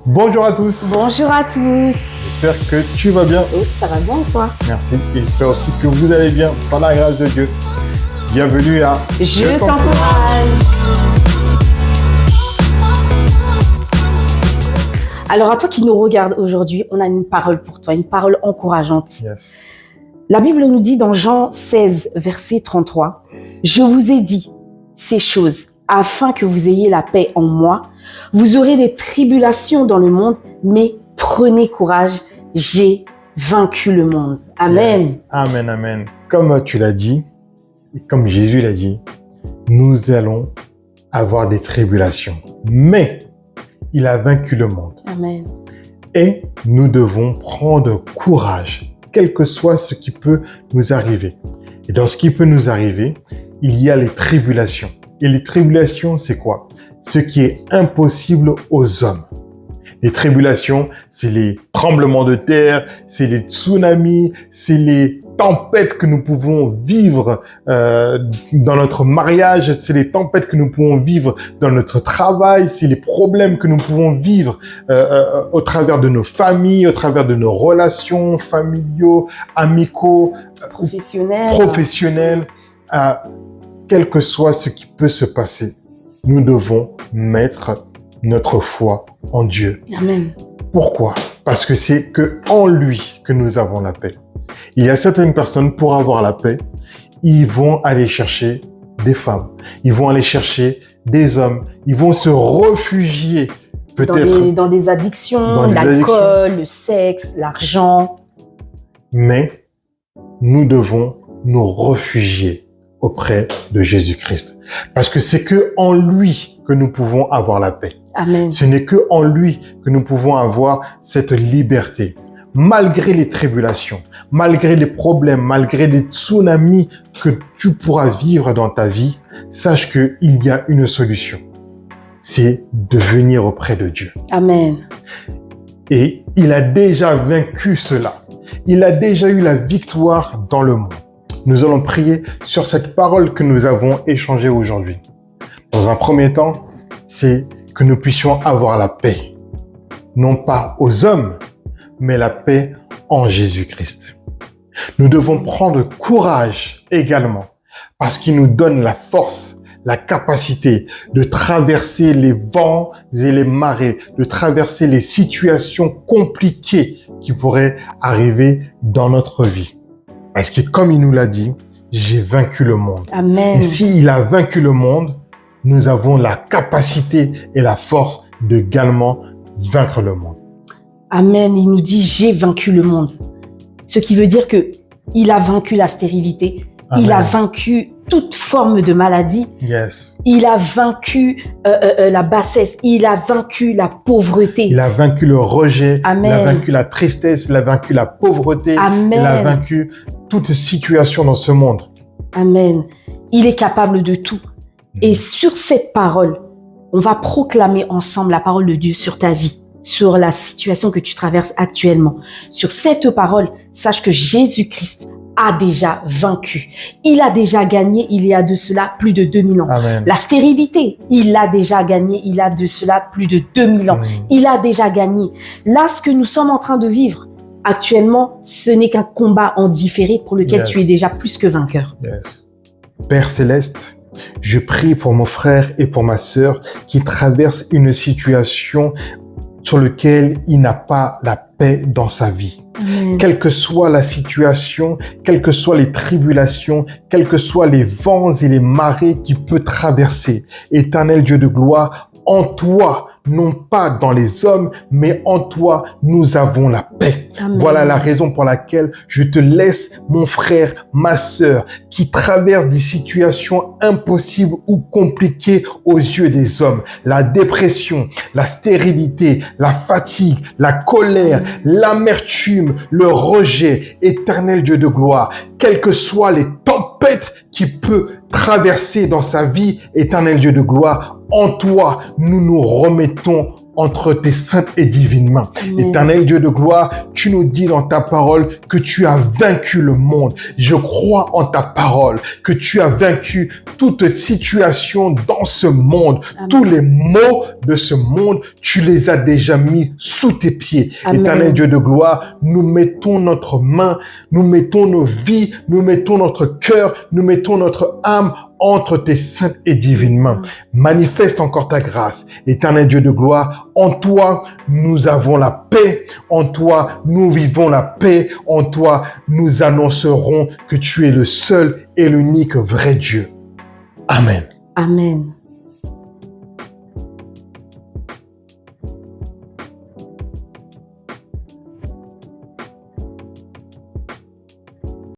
Bonjour à tous, Bonjour à tous. j'espère que tu vas bien. Oui, ça va bien toi? Merci et j'espère aussi que vous allez bien par la grâce de Dieu. Bienvenue à Je t'encourage. Alors à toi qui nous regardes aujourd'hui, on a une parole pour toi, une parole encourageante. Yes. La Bible nous dit dans Jean 16, verset 33, « Je vous ai dit ces choses afin que vous ayez la paix en moi. Vous aurez des tribulations dans le monde, mais prenez courage, j'ai vaincu le monde. » Amen. Yes. Amen, amen. Comme tu l'as dit, et comme Jésus l'a dit, nous allons avoir des tribulations. Mais il a vaincu le monde. Amen. Et nous devons prendre courage, quel que soit ce qui peut nous arriver. Et dans ce qui peut nous arriver, il y a les tribulations. Et les tribulations, c'est quoi? Ce qui est impossible aux hommes. Les tribulations, c'est les tremblements de terre, c'est les tsunamis, c'est les tempêtes que nous pouvons vivre dans notre mariage, c'est les tempêtes que nous pouvons vivre dans notre travail, c'est les problèmes que nous pouvons vivre au travers de nos familles, au travers de nos relations familiaux, amicaux, professionnels. Quel que soit ce qui peut se passer, nous devons mettre notre foi en Dieu. Amen. Pourquoi? Parce que c'est que en lui que nous avons la paix. Il y a certaines personnes, pour avoir la paix, ils vont aller chercher des femmes, ils vont aller chercher des hommes, ils vont se réfugier peut-être dans des addictions, l'alcool, le sexe, l'argent. Mais nous devons nous réfugier auprès de Jésus-Christ. Parce que c'est que en lui que nous pouvons avoir la paix. Amen. Ce n'est que en lui que nous pouvons avoir cette liberté. Malgré les tribulations, malgré les problèmes, malgré les tsunamis que tu pourras vivre dans ta vie, sache qu'il y a une solution. C'est de venir auprès de Dieu. Amen. Et il a déjà vaincu cela. Il a déjà eu la victoire dans le monde. Nous allons prier sur cette parole que nous avons échangée aujourd'hui. Dans un premier temps, c'est que nous puissions avoir la paix. Non pas aux hommes, mais la paix en Jésus-Christ. Nous devons prendre courage également parce qu'il nous donne la force, la capacité de traverser les vents et les marées, de traverser les situations compliquées qui pourraient arriver dans notre vie. Parce que comme il nous l'a dit, j'ai vaincu le monde. Amen. Et s'il a vaincu le monde, nous avons la capacité et la force de également vaincre le monde. Amen. Il nous dit, j'ai vaincu le monde. Ce qui veut dire que il a vaincu la stérilité. Amen. Il a vaincu toute forme de maladie. Yes. Il a vaincu la bassesse. Il a vaincu la pauvreté. Il a vaincu le rejet. Amen. Il a vaincu la tristesse. Il a vaincu la pauvreté. Amen. Il a vaincu toute situation dans ce monde. Amen. Il est capable de tout. Et sur cette parole, on va proclamer ensemble la parole de Dieu sur ta vie, sur la situation que tu traverses actuellement. Sur cette parole, sache que Jésus-Christ a déjà vaincu. Il a déjà gagné il y a de cela plus de 2000 ans. Amen. La stérilité, il a déjà gagné il y a de cela plus de 2000 ans. Il a déjà gagné. Là, ce que nous sommes en train de vivre actuellement, ce n'est qu'un combat en différé pour lequel tu es déjà plus que vainqueur. Yes. Père Céleste, je prie pour mon frère et pour ma sœur qui traversent une situation sur laquelle il n'a pas la paix dans sa vie. Amen. Quelle que soit la situation, quelles que soient les tribulations, quels que soient les vents et les marées qu'il peut traverser, Éternel Dieu de gloire, en toi, non pas dans les hommes, mais en toi, nous avons la paix. Amen. Voilà la raison pour laquelle je te laisse, mon frère, ma sœur, qui traversent des situations impossibles ou compliquées aux yeux des hommes. La dépression, la stérilité, la fatigue, la colère, l'amertume, le rejet. Éternel Dieu de gloire, quelles que soient les tempêtes qu'il peut traverser dans sa vie, Éternel Dieu de gloire, en toi, nous nous remettons entre tes saintes et divines mains. Amen. Éternel Dieu de gloire, tu nous dis dans ta parole que tu as vaincu le monde. Je crois en ta parole, que tu as vaincu toute situation dans ce monde. Amen. Tous les maux de ce monde, tu les as déjà mis sous tes pieds. Amen. Éternel Dieu de gloire, nous mettons notre main, nous mettons nos vies, nous mettons notre cœur, nous mettons notre âme entre tes saintes et divines mains. Manifeste encore ta grâce. Éternel Dieu de gloire, en toi, nous avons la paix. En toi, nous vivons la paix. En toi, nous annoncerons que tu es le seul et l'unique vrai Dieu. Amen. Amen.